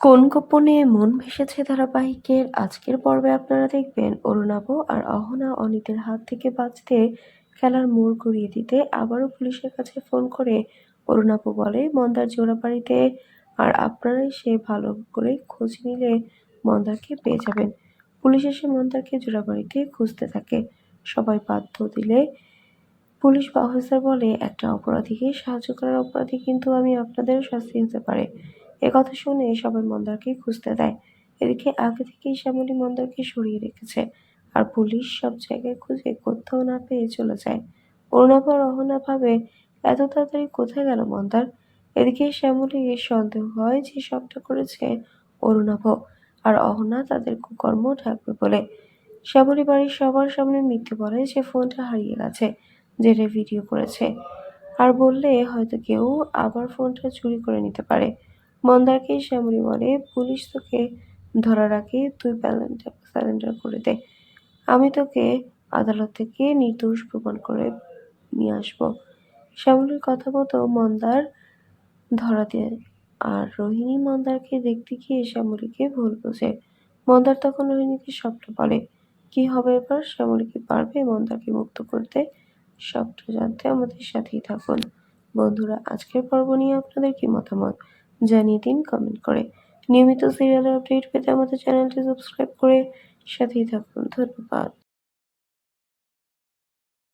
কোন গোপনে মন ভেসেছে ধারাবাহিকের আজকের পর্বে আপনারা দেখবেন অরুণাভ আর অহনা অনিতের হাত থেকে বাঁচতে খেলার মোড় ঘুরিয়ে দিতে আবারও পুলিশের কাছে ফোন করে অরুণাভ বলে মন্দার জোড়াবাড়িতে আর আপনারাই সে ভালো করে খোঁজ নিলে মন্দারকে পেয়ে যাবেন। পুলিশ এসে মন্দারকে জোড়াবাড়িতে খুঁজতে থাকে। সবাই বাধ্য দিলে পুলিশ অফিসার বলে একটা অপরাধীকে সাহায্য করার অপরাধী কিন্তু আমি আপনাদেরও শাস্তি হতে পারে। একথা শুনে সবাই মন্দারকে খুঁজতে দেয়। এদিকে আগে থেকেই শ্যামলী মন্দারকে সরিয়ে রেখেছে আর পুলিশ সব জায়গায় খুঁজে কোথাও না পেয়ে চলে যায়। অরুণাভ আর অহনা ভাবে এত তাড়াতাড়ি কোথায় গেল মন্দার। এদিকে শ্যামলীর সন্দেহ হয় যে সবটা করেছে অরুণাভ আর অহনা তাদের কুকর্ম ঢাকবে বলে। শ্যামলী বাড়ির সবার সামনে মিথ্যে বলে যে ফোনটা হারিয়ে গেছে, যেটা ভিডিও করেছে, আর বললে হয়তো কেউ আবার ফোনটা চুরি করে নিতে পারে। মন্দারকে শ্যামলী বলে পুলিশ তোকে ধরার আগে তুই সারেন্ডার করে দে, আমি তোকে আদালত থেকে নির্দোষ প্রমাণ করে নিয়ে আসবো। শ্যামলীর কথা মতো মন্দার ধরা দেয় আর রোহিণী মন্দারকে দেখতে গিয়ে শ্যামলীকে ভুল বোঝে। মন্দার তখন রোহিণীকে সবটা বলে। কি হবে এবার? শ্যামলী কি পারবে মন্দারকে মুক্ত করতে? সবটা জানতে আমাদের সাথেই থাকুন। বন্ধুরা, আজকের পর্ব নিয়ে আপনাদের কি মতামত জানিয়ে দিন কমেন্ট করে। নিয়মিত সিরিয়ালের আপডেট পেতে আমাদের চ্যানেলটি সাবস্ক্রাইব করে সাথেই থাকুন। ধন্যবাদ।